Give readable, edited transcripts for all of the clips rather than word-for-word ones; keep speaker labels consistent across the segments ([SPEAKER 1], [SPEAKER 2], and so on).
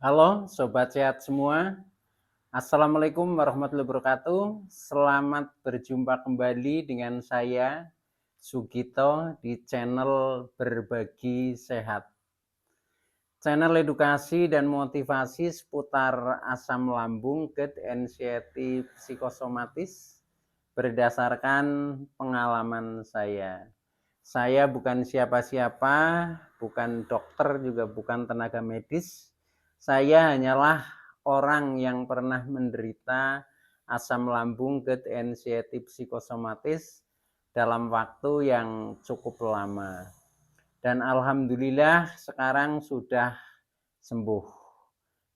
[SPEAKER 1] Halo Sobat Sehat semua. Assalamualaikum warahmatullahi wabarakatuh. Selamat berjumpa kembali dengan saya Sugito di channel Berbagi Sehat. Channel edukasi dan motivasi seputar asam lambung, GERD, anxiety, psikosomatis berdasarkan pengalaman saya. Saya bukan siapa-siapa, bukan dokter, juga bukan tenaga medis. Saya hanyalah orang yang pernah menderita asam lambung, GERD, anxiety, psikosomatis dalam waktu yang cukup lama. Dan alhamdulillah sekarang sudah sembuh.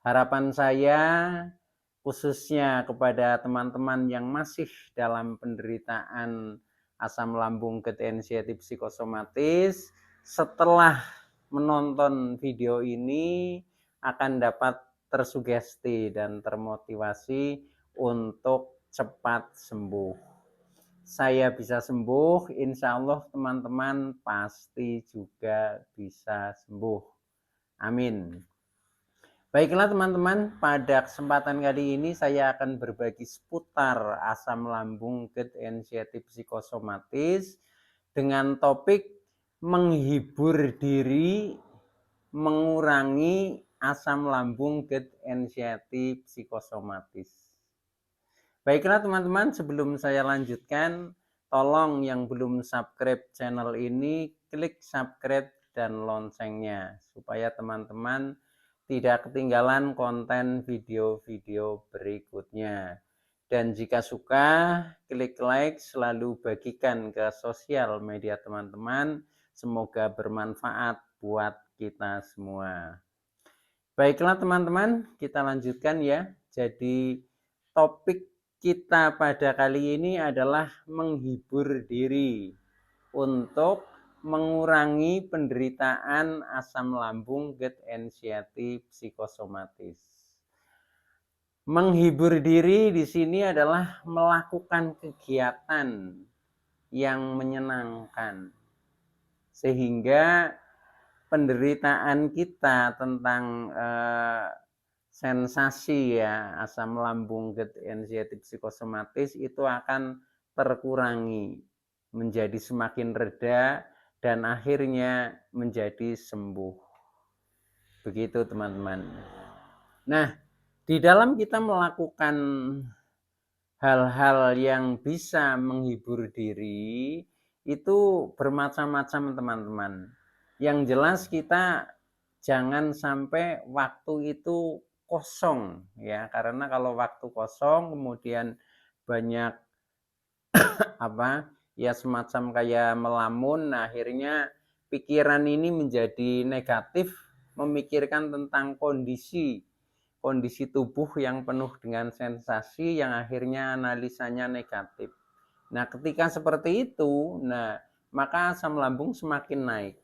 [SPEAKER 1] Harapan saya khususnya kepada teman-teman yang masih dalam penderitaan asam lambung, GERD, anxiety, psikosomatis, setelah menonton video ini akan dapat tersugesti dan termotivasi untuk cepat sembuh. Saya bisa sembuh, insya Allah teman-teman pasti juga bisa sembuh. Amin. Baiklah teman-teman, pada kesempatan kali ini saya akan berbagi seputar asam lambung, GERD, anxiety, psikosomatis dengan topik menghibur diri, mengurangi asam lambung, GERD, anxiety, psikosomatis. Baiklah teman-teman, sebelum saya lanjutkan, tolong yang belum subscribe channel ini, klik subscribe dan loncengnya, supaya teman-teman tidak ketinggalan konten video-video berikutnya. Dan jika suka, klik like, selalu bagikan ke sosial media teman-teman. Semoga bermanfaat buat kita semua. Baiklah teman-teman, kita lanjutkan ya. Jadi topik kita pada kali ini adalah menghibur diri untuk mengurangi penderitaan asam lambung, GERD, anxiety, psikosomatis. Menghibur diri di sini adalah melakukan kegiatan yang menyenangkan, sehingga penderitaan kita tentang sensasi ya asam lambung, GERD, anxiety, psikosomatis itu akan terkurangi, menjadi semakin reda dan akhirnya menjadi sembuh. Begitu teman-teman. Nah, di dalam kita melakukan hal-hal yang bisa menghibur diri itu bermacam-macam teman-teman. Yang jelas kita jangan sampai waktu itu kosong ya, karena kalau waktu kosong kemudian banyak ya semacam kayak melamun, nah akhirnya pikiran ini menjadi negatif, memikirkan tentang kondisi tubuh yang penuh dengan sensasi yang akhirnya analisanya negatif. Nah, ketika seperti itu, maka asam lambung semakin naik.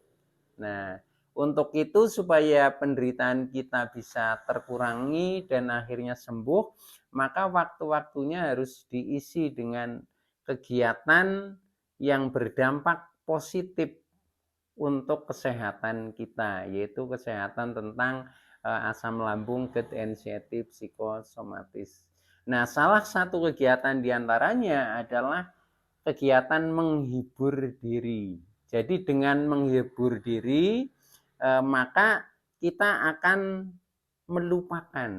[SPEAKER 1] Nah, untuk itu supaya penderitaan kita bisa terkurangi dan akhirnya sembuh, maka waktu-waktunya harus diisi dengan kegiatan yang berdampak positif untuk kesehatan kita, yaitu kesehatan tentang asam lambung, GERD, anxiety, psikosomatis. Nah, salah satu kegiatan diantaranya adalah kegiatan menghibur diri. Jadi dengan menghibur diri, maka kita akan melupakan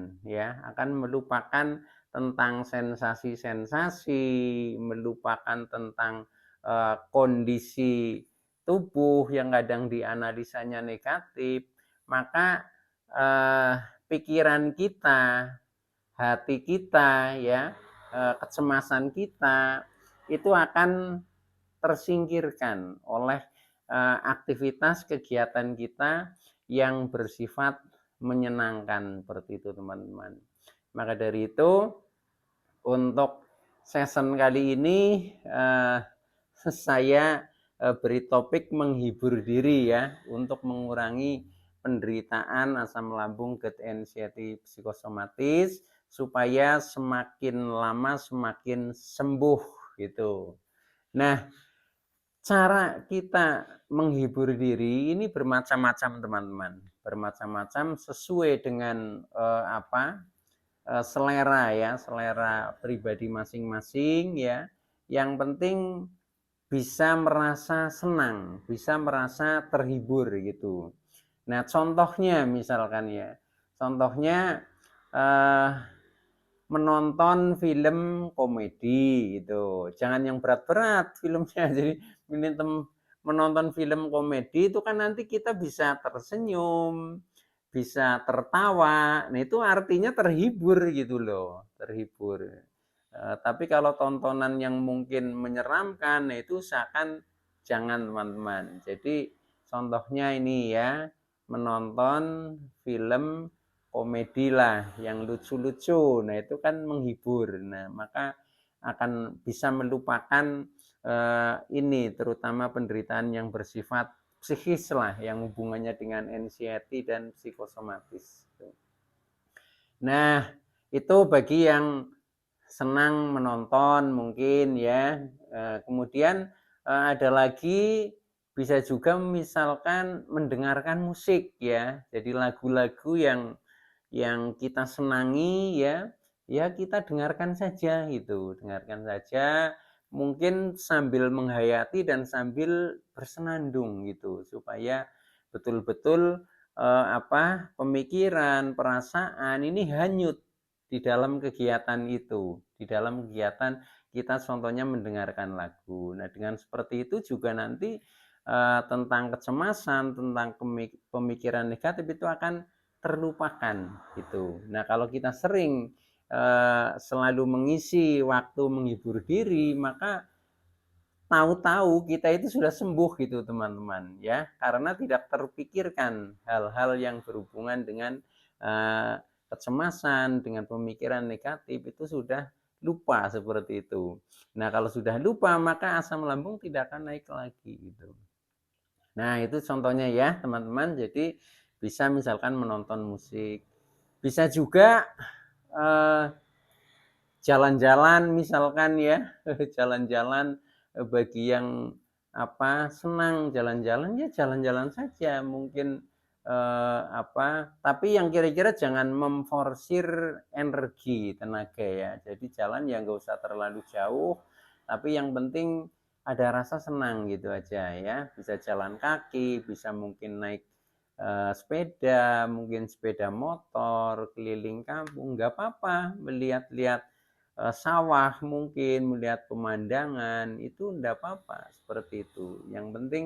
[SPEAKER 1] tentang sensasi-sensasi, melupakan tentang kondisi tubuh yang kadang dianalisanya negatif, maka pikiran kita, hati kita ya, kecemasan kita itu akan tersingkirkan oleh aktivitas kegiatan kita yang bersifat menyenangkan seperti itu teman-teman. Maka dari itu untuk season kali ini saya beri topik menghibur diri ya, untuk mengurangi penderitaan asam lambung, GERD, anxiety, psikosomatis supaya semakin lama semakin sembuh gitu. Nah, Cara kita menghibur diri ini bermacam-macam teman-teman, bermacam-macam sesuai dengan selera ya, selera pribadi masing-masing ya. Yang penting bisa merasa senang, bisa merasa terhibur gitu. Nah, contohnya misalkan ya, contohnya eh, menonton film komedi gitu. Jangan yang berat-berat filmnya. Jadi menonton film komedi itu kan nanti kita bisa tersenyum, bisa tertawa. Nah, itu artinya terhibur gitu loh, terhibur. Tapi kalau tontonan yang mungkin menyeramkan, nah itu usahakan jangan teman-teman. Jadi contohnya ini ya, menonton film komedi lah yang lucu-lucu. Nah, itu kan menghibur. Nah, maka akan bisa melupakan ini terutama penderitaan yang bersifat psikis lah yang hubungannya dengan anxiety dan psikosomatis. Nah, itu bagi yang senang menonton mungkin ya. Kemudian ada lagi bisa juga misalkan mendengarkan musik ya. Jadi lagu-lagu yang kita senangi ya, ya kita dengarkan saja gitu, dengarkan saja mungkin sambil menghayati dan sambil bersenandung gitu supaya betul-betul pemikiran, perasaan ini hanyut di dalam kegiatan itu, di dalam kegiatan kita contohnya mendengarkan lagu. Nah, dengan seperti itu juga nanti tentang kecemasan, tentang pemikiran negatif itu akan terlupakan gitu. Nah, kalau kita sering selalu mengisi waktu menghibur diri, maka tahu-tahu kita itu sudah sembuh gitu teman-teman ya, karena tidak terpikirkan hal-hal yang berhubungan dengan kecemasan, dengan pemikiran negatif itu sudah lupa seperti itu. Nah, kalau sudah lupa maka asam lambung tidak akan naik lagi gitu. Nah, itu contohnya ya teman-teman. Jadi bisa misalkan menonton musik, bisa juga jalan-jalan misalkan ya, jalan-jalan bagi yang senang jalan-jalan ya jalan-jalan saja mungkin tapi yang kira-kira jangan memforsir energi tenaga ya. Jadi jalan ya nggak usah terlalu jauh, tapi yang penting ada rasa senang gitu aja ya. Bisa jalan kaki, bisa mungkin naik sepeda, mungkin sepeda motor keliling kampung, nggak apa-apa melihat-lihat sawah, mungkin melihat pemandangan itu enggak apa-apa seperti itu. Yang penting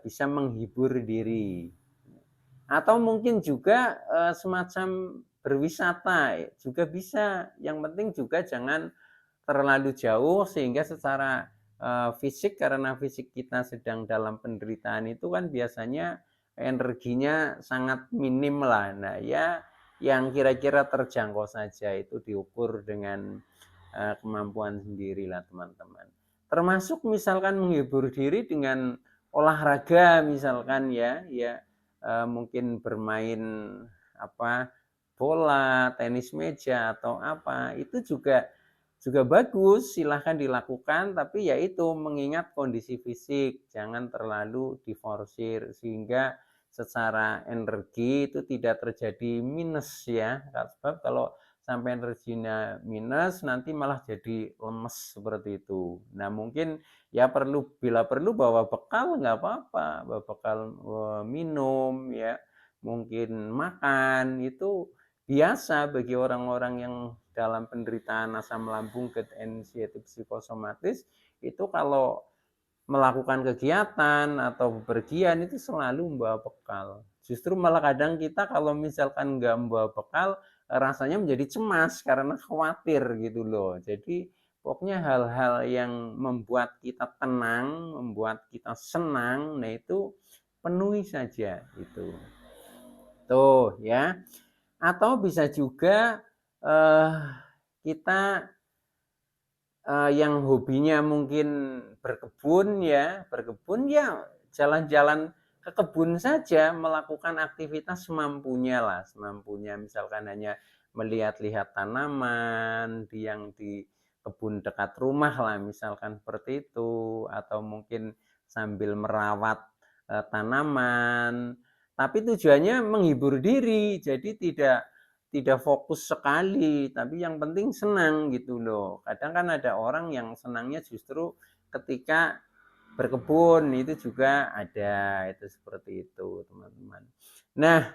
[SPEAKER 1] bisa menghibur diri. Atau mungkin juga semacam berwisata juga bisa. Yang penting juga jangan terlalu jauh sehingga secara fisik, karena fisik kita sedang dalam penderitaan itu kan biasanya energinya sangat minim lah. Nah, ya yang kira-kira terjangkau saja itu diukur dengan kemampuan sendiri lah teman-teman. Termasuk misalkan menghibur diri dengan olahraga misalkan ya, mungkin bermain apa bola, tenis meja atau apa, itu juga bagus, silahkan dilakukan, tapi ya itu mengingat kondisi fisik, jangan terlalu diforsir sehingga secara energi itu tidak terjadi minus ya. Sebab kalau sampai energinya minus nanti malah jadi lemes seperti itu. Nah, mungkin ya bila perlu bawa bekal nggak apa-apa, bawa bekal minum ya, mungkin makan itu biasa bagi orang-orang yang dalam penderitaan asam lambung, GERD, anxiety, psikosomatis itu kalau melakukan kegiatan atau bepergian itu selalu membawa bekal. Justru malah kadang kita kalau misalkan nggak membawa bekal rasanya menjadi cemas karena khawatir gitu loh. Jadi pokoknya hal-hal yang membuat kita tenang, membuat kita senang, nah itu penuhi saja itu. Tuh ya. Atau bisa juga eh, kita yang hobinya mungkin berkebun ya jalan-jalan ke kebun saja, melakukan aktivitas semampunya lah, semampunya misalkan hanya melihat-lihat tanaman yang di kebun dekat rumah lah misalkan seperti itu, atau mungkin sambil merawat tanaman, tapi tujuannya menghibur diri, jadi tidak fokus sekali, tapi yang penting senang gitu loh. Kadang kan ada orang yang senangnya justru ketika berkebun, itu juga ada, itu seperti itu teman-teman. Nah,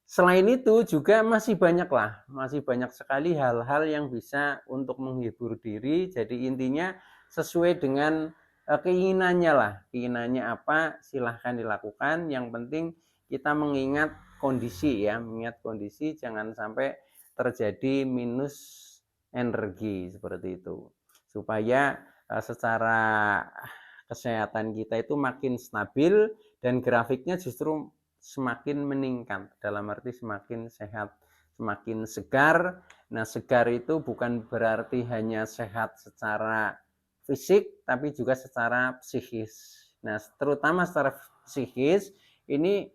[SPEAKER 1] selain itu juga masih banyak sekali hal-hal yang bisa untuk menghibur diri. Jadi intinya sesuai dengan keinginannya apa silahkan dilakukan. Yang penting kita mengingat kondisi, jangan sampai terjadi minus energi seperti itu, supaya secara kesehatan kita itu makin stabil dan grafiknya justru semakin meningkat, dalam arti semakin sehat, semakin segar. Nah, segar itu bukan berarti hanya sehat secara fisik, tapi juga secara psikis. Nah, terutama secara psikis ini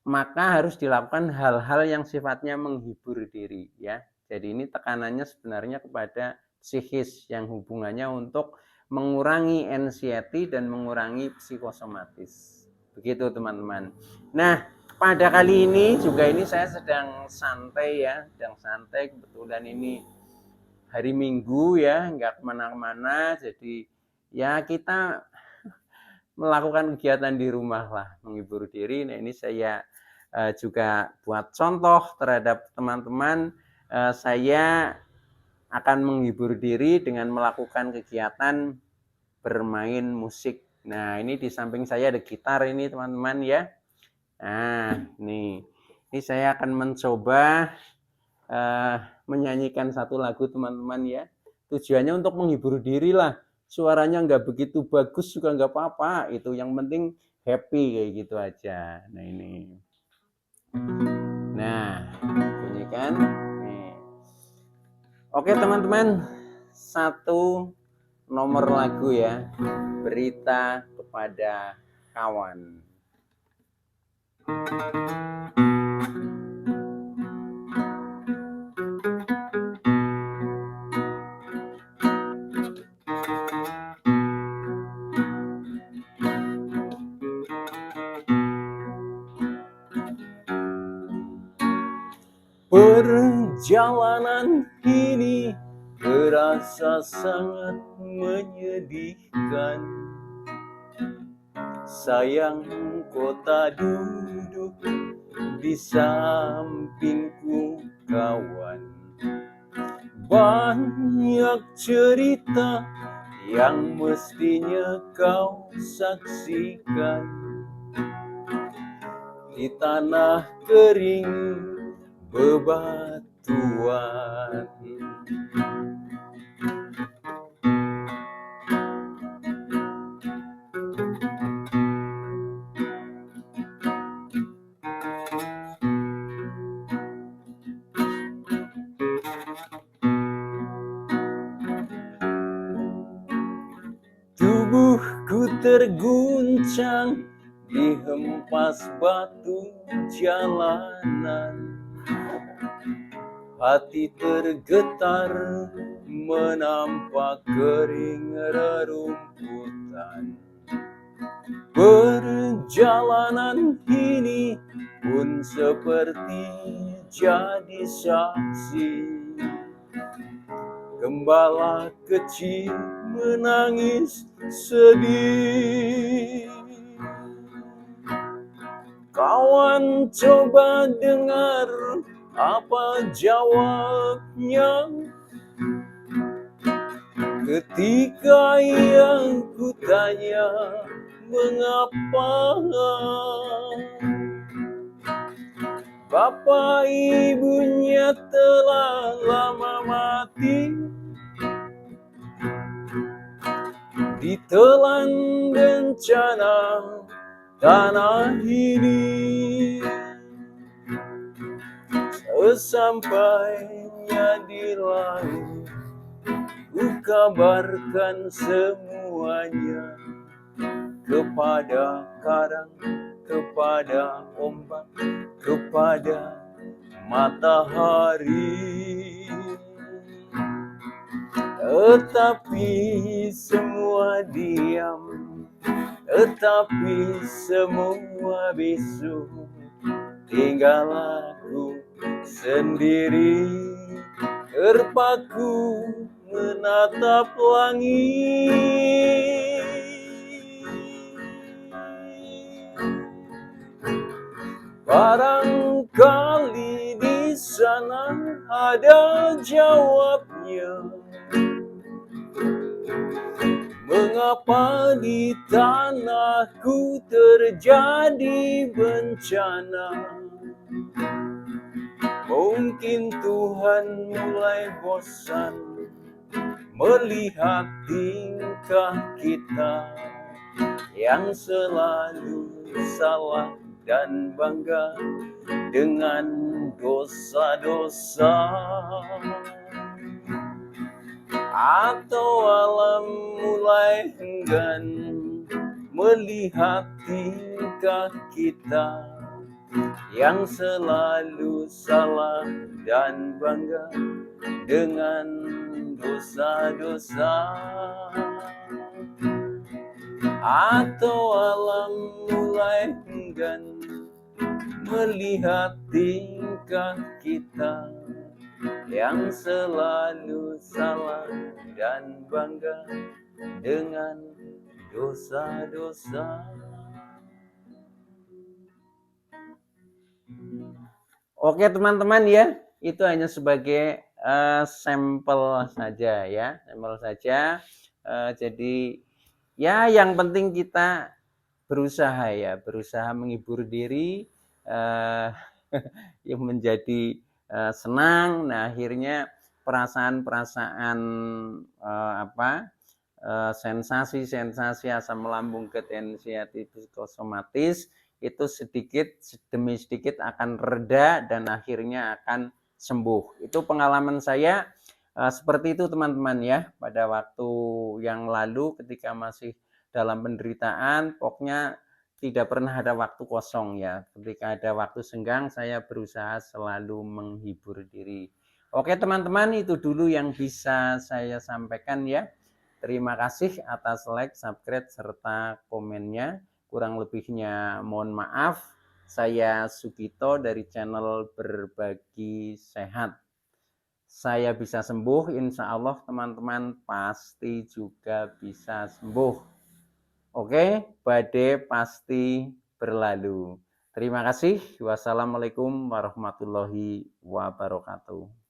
[SPEAKER 1] maka harus dilakukan hal-hal yang sifatnya menghibur diri ya. Jadi ini tekanannya sebenarnya kepada psikis yang hubungannya untuk mengurangi anxiety dan mengurangi psikosomatis. Begitu teman-teman. Nah, pada kali ini juga ini saya sedang santai kebetulan ini hari Minggu ya, nggak kemana-mana, jadi ya kita melakukan kegiatan di rumah lah, menghibur diri. Nah, ini saya juga buat contoh terhadap teman-teman. Saya akan menghibur diri dengan melakukan kegiatan bermain musik. Nah, ini di samping saya ada gitar ini teman-teman ya. Nah, ini saya akan mencoba menyanyikan satu lagu teman-teman ya. Tujuannya untuk menghibur diri lah. Suaranya nggak begitu bagus juga nggak apa-apa. Itu yang penting happy kayak gitu aja. Nah ini. Nah, bunyikan. Nih. Oke teman-teman, satu nomor lagu ya, Berita Kepada Kawan. Perjalanan ini terasa sangat menyedihkan. Sayang kota duduk di sampingku kawan. Banyak cerita yang mestinya kau saksikan. Di tanah kering bebatuan. Tubuhku terguncang dihempas batu jalanan. Hati tergetar menampak kering rerumputan. Perjalanan ini pun seperti jadi saksi. Gembala kecil menangis sedih. Kawan coba dengar apa jawabnya ketika yang kutanya mengapa bapak ibunya telah lama mati, ditelan bencana tanah ini. Sesampainya di laut, ku kabarkan semuanya kepada karang, kepada ombak, kepada matahari. tetapi semua diam, tetapi semua bisu, tinggal aku sendiri terpaku menatap langit. Barangkali di sana ada jawabnya. Mengapa di tanahku terjadi bencana? Mungkin Tuhan mulai bosan melihat tingkah kita yang selalu salah dan bangga dengan dosa-dosa. Atau alam mulai enggan melihat tingkah kita yang selalu salah dan bangga dengan dosa-dosa. Atau alam mulai enggan melihat tingkah kita yang selalu salah dan bangga dengan dosa-dosa. Oke teman-teman ya, itu hanya sebagai sampel saja ya, sampel saja. Jadi ya yang penting kita berusaha ya, berusaha menghibur diri, yang menjadi senang. Nah akhirnya perasaan-perasaan sensasi-sensasi asam lambung ketensiatif psikosomatis itu sedikit demi sedikit akan reda dan akhirnya akan sembuh. Itu pengalaman saya seperti itu teman-teman ya, pada waktu yang lalu ketika masih dalam penderitaan, pokoknya tidak pernah ada waktu kosong ya. Ketika ada waktu senggang, saya berusaha selalu menghibur diri. Oke teman-teman, itu dulu yang bisa saya sampaikan ya. Terima kasih atas like, subscribe, serta komennya. Kurang lebihnya mohon maaf. Saya Sugito dari channel Berbagi Sehat. Saya bisa sembuh, insya Allah teman-teman pasti juga bisa sembuh. Oke, badai pasti berlalu. Terima kasih. Wassalamualaikum warahmatullahi wabarakatuh.